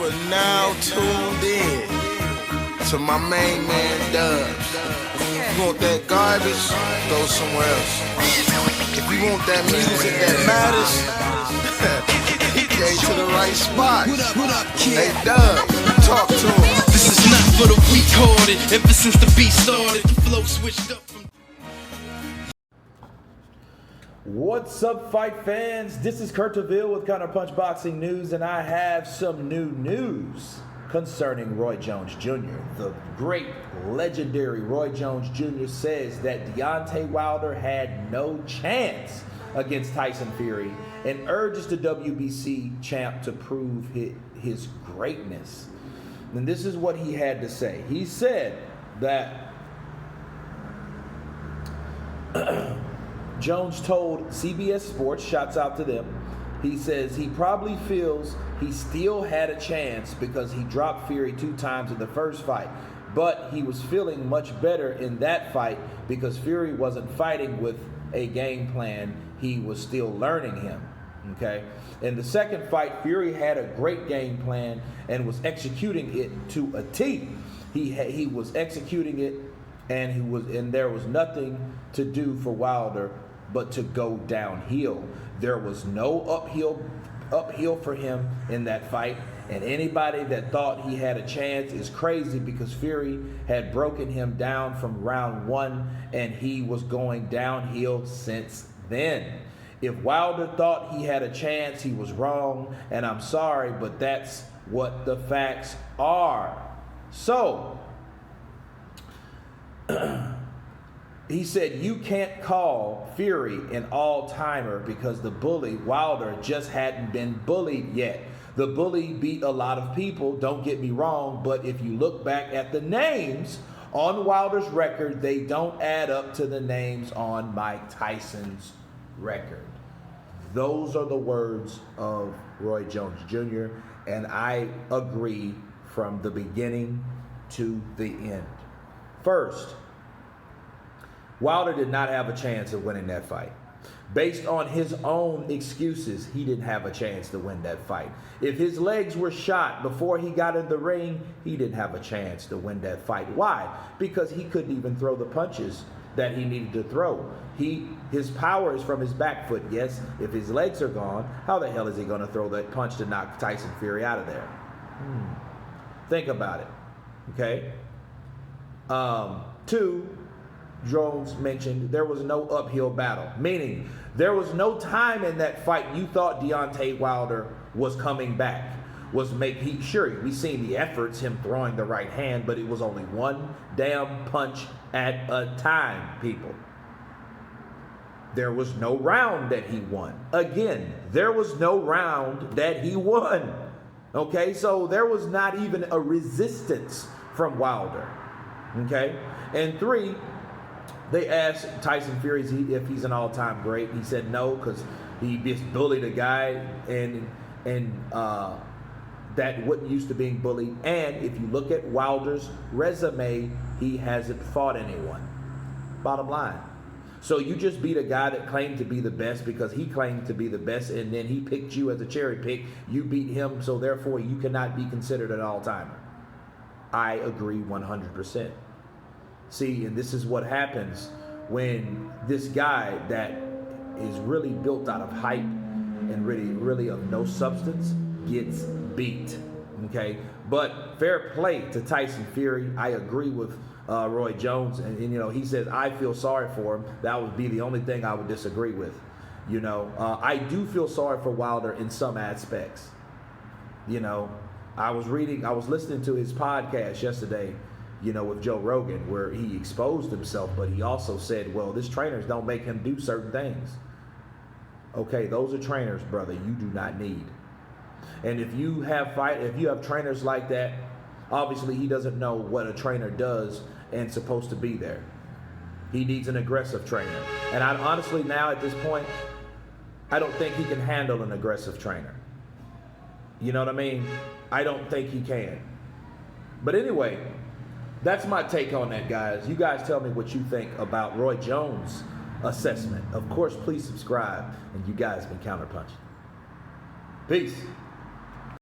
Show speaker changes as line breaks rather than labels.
are now tuned in to my main man Dubs. If you want that garbage, go somewhere else. If you want that music that matters, he came to the right spot. Hey Dub, talk to him.
This is not for the weak-hearted. Ever since the beat started, the flow switched up from...
What's up, fight fans? This is Counterpunch with Counterpunch Boxing News, and I have some new news concerning Roy Jones Jr. The great, legendary Roy Jones Jr. says that Deontay Wilder had no chance against Tyson Fury and urges the WBC champ to prove his greatness. And this is what he had to say. He said that Jones told CBS Sports, shouts out to them, he says he probably feels he still had a chance because he dropped Fury 2 times in the first fight, but he was feeling much better in that fight because Fury wasn't fighting with a game plan. He was still learning him, okay? In the second fight, Fury had a great game plan and was executing it to a T. He was executing it, and there was nothing to do for Wilder but to go downhill. There was no uphill for him in that fight, and anybody that thought he had a chance is crazy because Fury had broken him down from round 1 and he was going downhill since then. If Wilder thought he had a chance, he was wrong, and I'm sorry, but that's what the facts are. So he said you can't call Fury an all-timer because the bully, Wilder, just hadn't been bullied yet. The bully beat a lot of people, don't get me wrong, but if you look back at the names on Wilder's record, they don't add up to the names on Mike Tyson's record. Those are the words of Roy Jones Jr., and I agree from the beginning to the end. First, Wilder did not have a chance of winning that fight. Based on his own excuses, he didn't have a chance to win that fight. If his legs were shot before he got in the ring, he didn't have a chance to win that fight. Why? Because he couldn't even throw the punches that he needed to throw. His power is from his back foot. Yes, if his legs are gone, how the hell is he going to throw that punch to knock Tyson Fury out of there? Think about it, okay? 2, Jones mentioned there was no uphill battle, meaning there was no time in that fight you thought Deontay Wilder was coming back. Sure, we seen the efforts, him throwing the right hand, but it was only one damn punch at a time, people. There was no round that he won. Again, there was no round that he won. Okay, so there was not even a resistance from Wilder. Okay, and 3, they asked Tyson Fury if he's an all-time great. He said no, because he just bullied a guy and that wasn't used to being bullied. And if you look at Wilder's resume, he hasn't fought anyone. Bottom line. So you just beat a guy that claimed to be the best because he claimed to be the best, and then he picked you as a cherry pick. You beat him, so therefore you cannot be considered an all-timer. I agree 100%. See, and this is what happens when this guy that is really built out of hype and really of no substance gets beat, okay? But fair play to Tyson Fury. I agree with Roy Jones, and you know, he says, I feel sorry for him. That would be the only thing I would disagree with. You know, I do feel sorry for Wilder in some aspects. You know, I was listening to his podcast yesterday, you know, with Joe Rogan, where he exposed himself, but he also said, well, this trainers don't make him do certain things. Okay, those are trainers, brother, you do not need. And if you have trainers like that, obviously he doesn't know what a trainer does and supposed to be there. He needs an aggressive trainer. And I honestly now at this point, I don't think he can handle an aggressive trainer. You know what I mean? I don't think he can. But anyway, that's my take on that, guys. You guys tell me what you think about Roy Jones' assessment. Of course, please subscribe. And you guys been counterpunching. Peace.